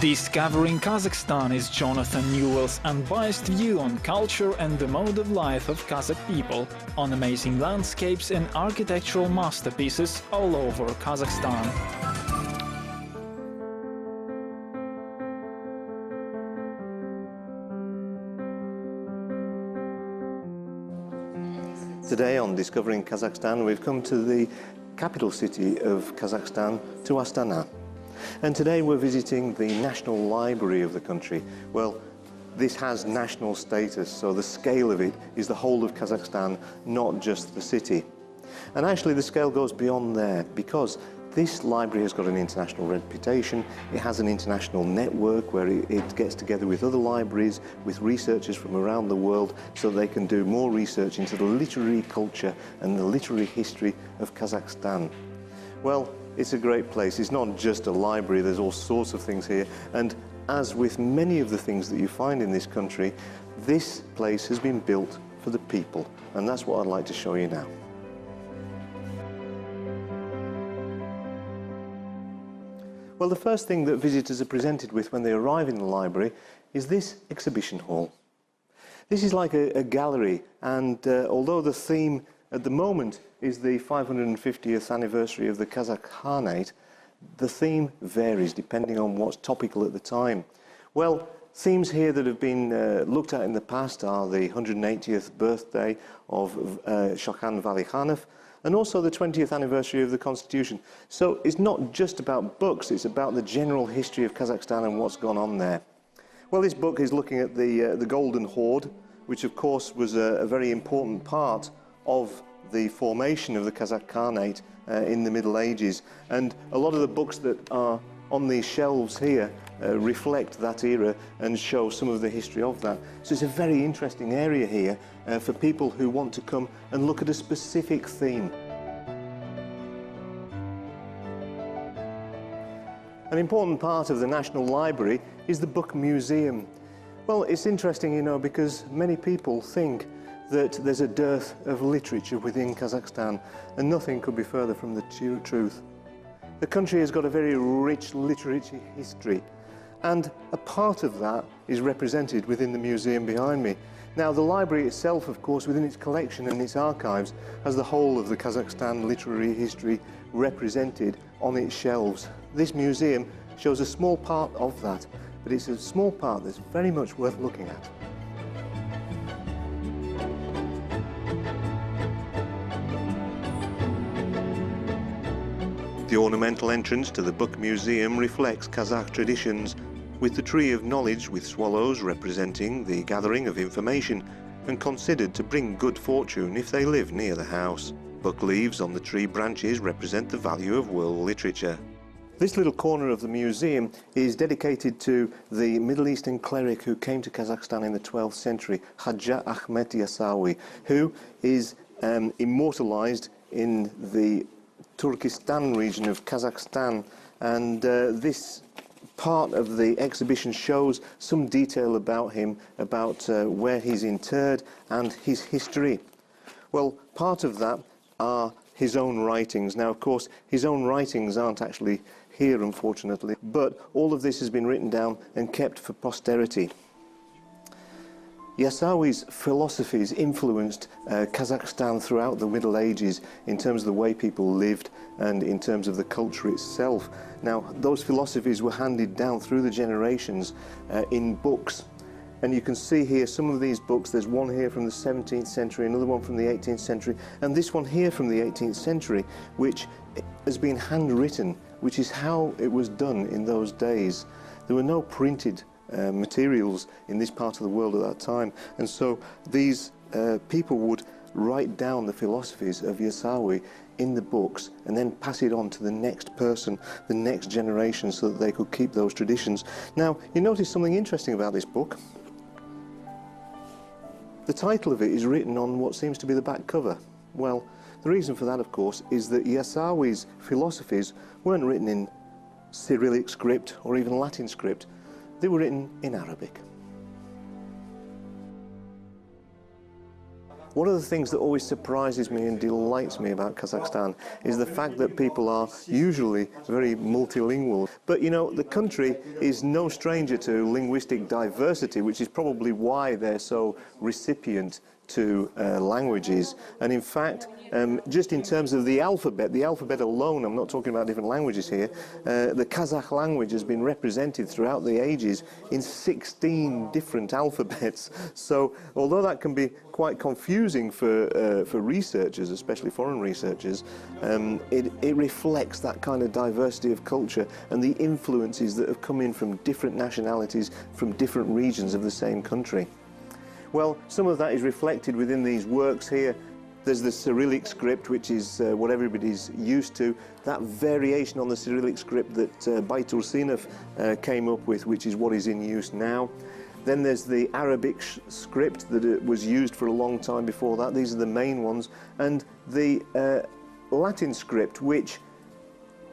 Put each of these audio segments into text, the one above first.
Discovering Kazakhstan is Jonathan Newell's unbiased view on culture and the mode of life of Kazakh people, on amazing landscapes and architectural masterpieces all over Kazakhstan. Today on Discovering Kazakhstan, we've come to the capital city of Kazakhstan, to Astana. And today we're visiting the National Library of the country. Well, this has national status, so the scale of it is the whole of Kazakhstan, not just the city. And actually the scale goes beyond there, because this library has got an international reputation. It has an international network where it gets together with other libraries, with researchers from around the world, so they can do more research into the literary culture and the literary history of Kazakhstan. Well, it's a great place. It's not just a library, there's all sorts of things here. And as with many of the things that you find in this country, this place has been built for the people. And that's what I'd like to show you now. Well, the first thing that visitors are presented with when they arrive in the library is this exhibition hall. This is like a gallery, and although the theme at the moment is the 550th anniversary of the Kazakh Khanate, the theme varies depending on what's topical at the time. Well, themes here that have been looked at in the past are the 180th birthday of Shokhan Valikhanov, and also the 20th anniversary of the Constitution. So it's not just about books, it's about the general history of Kazakhstan and what's gone on there. Well, this book is looking at the Golden Horde, which of course was a very important part of the formation of the Kazakh Khanate in the Middle Ages. And a lot of the books that are on these shelves here reflect that era and show some of the history of that. So it's a very interesting area here for people who want to come and look at a specific theme. An important part of the National Library is the Book Museum. Well, it's interesting, you know, because many people think that there's a dearth of literature within Kazakhstan, and nothing could be further from the truth. The country has got a very rich literary history, and a part of that is represented within the museum behind me. Now, the library itself, of course, within its collection and its archives, has the whole of the Kazakhstan literary history represented on its shelves. This museum shows a small part of that, but it's a small part that's very much worth looking at. The ornamental entrance to the Book Museum reflects Kazakh traditions, with the tree of knowledge with swallows representing the gathering of information and considered to bring good fortune if they live near the house. Book leaves on the tree branches represent the value of world literature. This little corner of the museum is dedicated to the Middle Eastern cleric who came to Kazakhstan in the 12th century, Haja Ahmet Yasawi, who is immortalized in the Turkestan region of Kazakhstan, and this part of the exhibition shows some detail about him, about where he's interred and his history. Well, part of that are his own writings. Now, of course, his own writings aren't actually here, unfortunately, but all of this has been written down and kept for posterity. Yasawi's philosophies influenced Kazakhstan throughout the Middle Ages in terms of the way people lived and in terms of the culture itself. Now, those philosophies were handed down through the generations in books. And you can see here some of these books. There's one here from the 17th century, another one from the 18th century, and this one here from the 18th century, which has been handwritten, which is how it was done in those days. There were no printed materials in this part of the world at that time, and so these people would write down the philosophies of Yasawi in the books and then pass it on to the next person, the next generation, so that they could keep those traditions. Now, you notice something interesting about this book. The title of it is written on what seems to be the back cover. Well, the reason for that, of course, is that Yasawi's philosophies weren't written in Cyrillic script or even Latin script. They were written in Arabic. One of the things that always surprises me and delights me about Kazakhstan is the fact that people are usually very multilingual. But you know, the country is no stranger to linguistic diversity, which is probably why they're so recipient to languages. And in fact, just in terms of the alphabet alone, I'm not talking about different languages here, the Kazakh language has been represented throughout the ages in 16 different alphabets. So although that can be quite confusing for researchers, especially foreign researchers, it reflects that kind of diversity of culture and the influences that have come in from different nationalities, from different regions of the same country. Well, some of that is reflected within these works here. There's the Cyrillic script, which is what everybody's used to. That variation on the Cyrillic script that Baytursinov came up with, which is what is in use now. Then there's the Arabic script that was used for a long time before that. These are the main ones. And the Latin script, which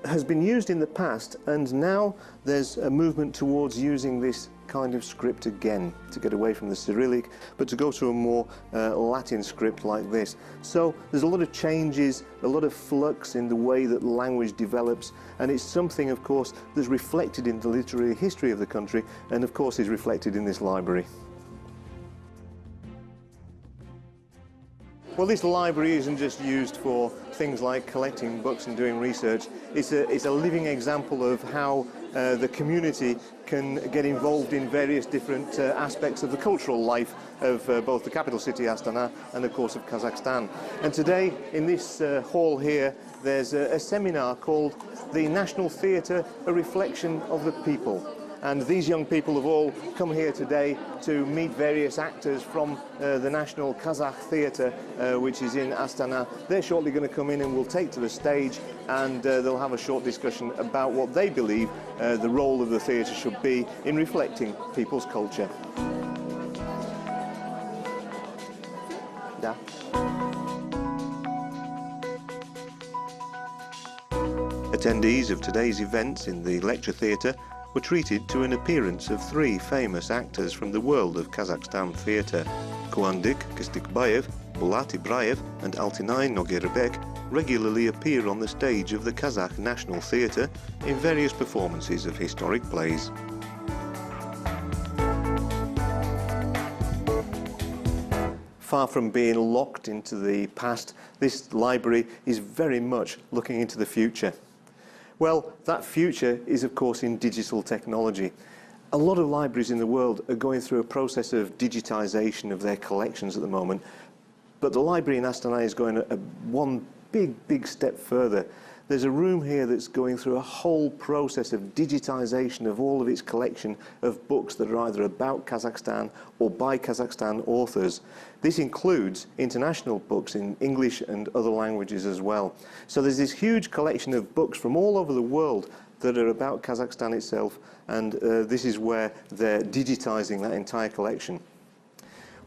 has been used in the past, and now there's a movement towards using this kind of script again, to get away from the Cyrillic, but to go to a more Latin script like this. So there's a lot of changes, a lot of flux in the way that language develops, and it's something, of course, that's reflected in the literary history of the country, and of course is reflected in this library. Well, this library isn't just used for things like collecting books and doing research. It's a living example of how the community can get involved in various different aspects of the cultural life of both the capital city, Astana, and of course of Kazakhstan. And today, in this hall here, there's a seminar called The National Theatre, a Reflection of the People. And these young people have all come here today to meet various actors from the National Kazakh Theatre, which is in Astana. They're shortly going to come in and we'll take to the stage, and they'll have a short discussion about what they believe the role of the theatre should be in reflecting people's culture. Da. Attendees of today's events in the lecture theatre were treated to an appearance of three famous actors from the world of Kazakhstan theatre. Kuandyk Kystikbayev, Bulat Ibrayev and Altinay Nogerbek regularly appear on the stage of the Kazakh National Theatre in various performances of historic plays. Far from being locked into the past, this library is very much looking into the future. Well, that future is, of course, in digital technology. A lot of libraries in the world are going through a process of digitization of their collections at the moment, but the library in Astana is going one big step further. There's a room here that's going through a whole process of digitization of all of its collection of books that are either about Kazakhstan or by Kazakhstan authors. This includes international books in English and other languages as well. So there's this huge collection of books from all over the world that are about Kazakhstan itself, and this is where they're digitizing that entire collection.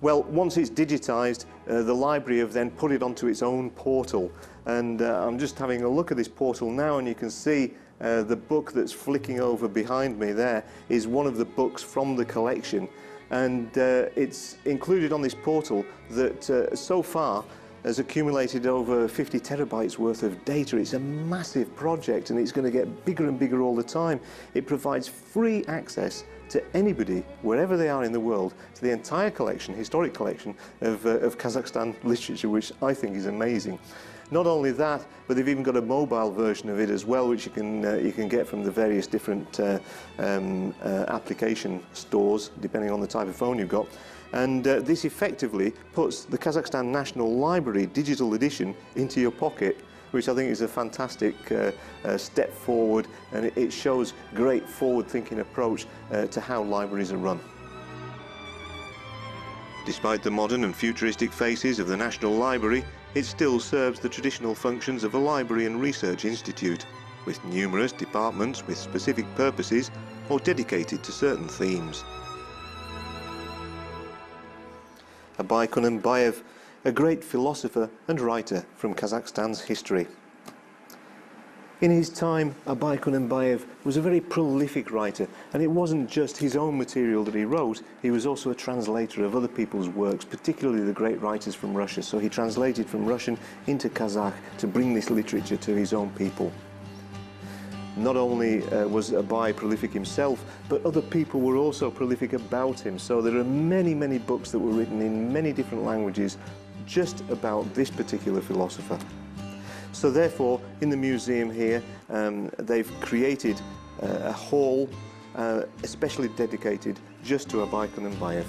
Well, once it's digitized, the library have then put it onto its own portal. And I'm just having a look at this portal now, and you can see the book that's flicking over behind me there is one of the books from the collection. And it's included on this portal that so far has accumulated over 50 terabytes worth of data. It's a massive project, and it's going to get bigger and bigger all the time. It provides free access to anybody, wherever they are in the world, to the entire collection, historic collection of Kazakhstan literature, which I think is amazing. Not only that, but they've even got a mobile version of it as well, which you can get from the various different application stores, depending on the type of phone you've got. And this effectively puts the Kazakhstan National Library digital edition into your pocket, which I think is a fantastic step forward, and it shows great forward-thinking approach to how libraries are run. Despite the modern and futuristic faces of the National Library, it still serves the traditional functions of a library and research institute, with numerous departments with specific purposes or dedicated to certain themes. Abay Kunanbayev, a great philosopher and writer from Kazakhstan's history. In his time, Abay Kunimbayev was a very prolific writer, and it wasn't just his own material that he wrote, he was also a translator of other people's works, particularly the great writers from Russia. So he translated from Russian into Kazakh to bring this literature to his own people. Not only was Abay prolific himself, but other people were also prolific about him. So there are many, many books that were written in many different languages just about this particular philosopher. So therefore, in the museum here, they've created a hall especially dedicated just to Abay Kunimbayev.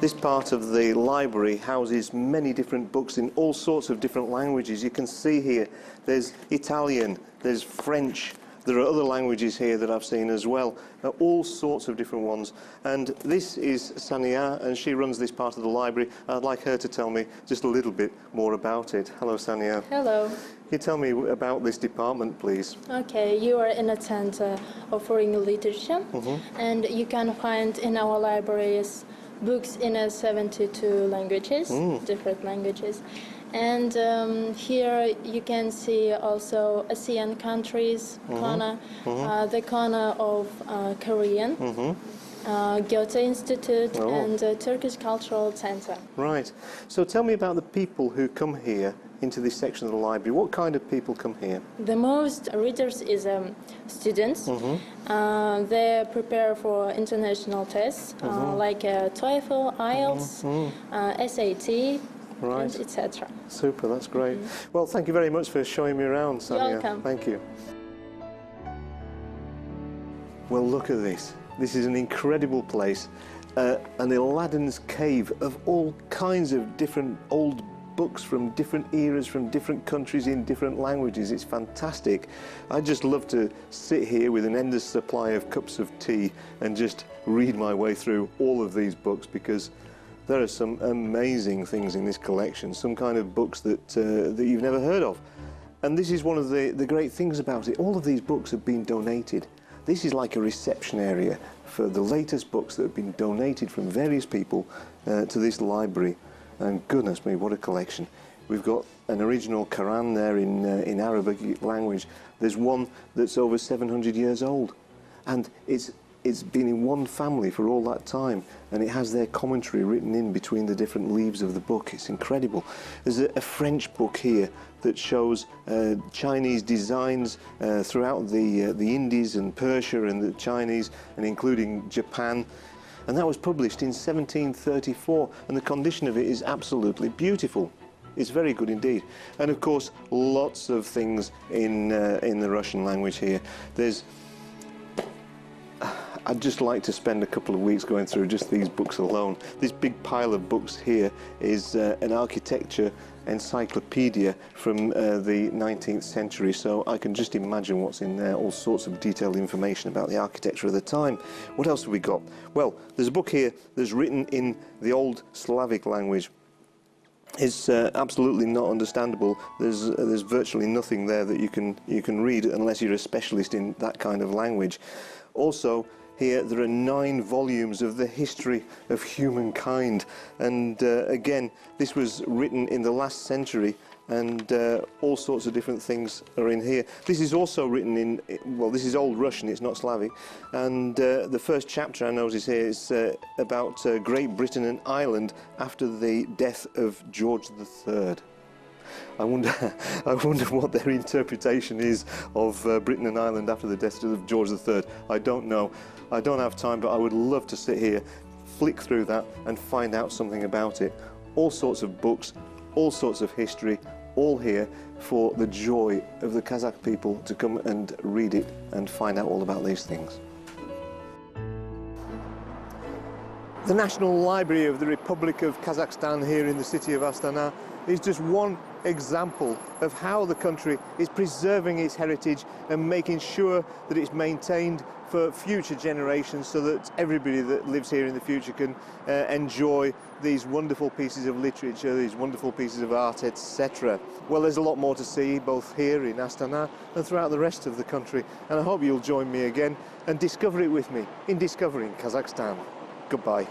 This part of the library houses many different books in all sorts of different languages. You can see here there's Italian, there's French, there are other languages here that I've seen as well, all sorts of different ones. And this is Sania, and she runs this part of the library. I'd like her to tell me just a little bit more about it. Hello, Sania. Hello. Can you tell me about this department, please? Okay, you are in a center of foreign literature, and you can find in our libraries books in 72 languages, different languages. And here you can see also ASEAN countries, corner, the corner of Korean, Goethe Institute, and Turkish Cultural Center. Right. So tell me about the people who come here into this section of the library. What kind of people come here? The most readers is students. They prepare for international tests like TOEFL, IELTS, SAT, right, etc. Super, that's great. Well, thank you very much for showing me around, Sania. You're welcome. Thank you. Well, look at this. This is an incredible place, an Aladdin's cave of all kinds of different old books from different eras, from different countries in different languages. It's fantastic. I just love to sit here with an endless supply of cups of tea and just read my way through all of these books, because there are some amazing things in this collection, some kind of books that, that you've never heard of. And this is one of the great things about it. All of these books have been donated. This is like a reception area for the latest books that have been donated from various people to this library. And goodness me, what a collection. We've got an original Quran there in Arabic language. There's one that's over 700 years old. And it's been in one family for all that time, and it has their commentary written in between the different leaves of the book. It's incredible. There's a French book here that shows Chinese designs throughout the Indies and Persia and the Chinese, and including Japan. And that was published in 1734, and the condition of it is absolutely beautiful. It's very good indeed. And of course, lots of things in the Russian language here. I'd just like to spend a couple of weeks going through just these books alone. This big pile of books here is an architecture encyclopedia from the 19th century, so I can just imagine what's in there, all sorts of detailed information about the architecture of the time. What else have we got? Well, there's a book here that's written in the old Slavic language. It's absolutely not understandable. There's virtually nothing there that you can read unless you're a specialist in that kind of language. Also, here there are 9 volumes of the history of humankind, and again, this was written in the last century, and all sorts of different things are in here. This is also written in, well, this is Old Russian, it's not Slavic, and the first chapter I notice here is about Great Britain and Ireland after the death of George III. I wonder what their interpretation is of Britain and Ireland after the death of George III. I don't know. I don't have time, but I would love to sit here, flick through that and find out something about it. All sorts of books, all sorts of history, all here for the joy of the Kazakh people to come and read it and find out all about these things. The National Library of the Republic of Kazakhstan here in the city of Astana is just one example of how the country is preserving its heritage and making sure that it's maintained for future generations, so that everybody that lives here in the future can enjoy these wonderful pieces of literature, these wonderful pieces of art, etc. Well, there's a lot more to see both here in Astana and throughout the rest of the country, and I hope you'll join me again and discover it with me in discovering Kazakhstan. Goodbye.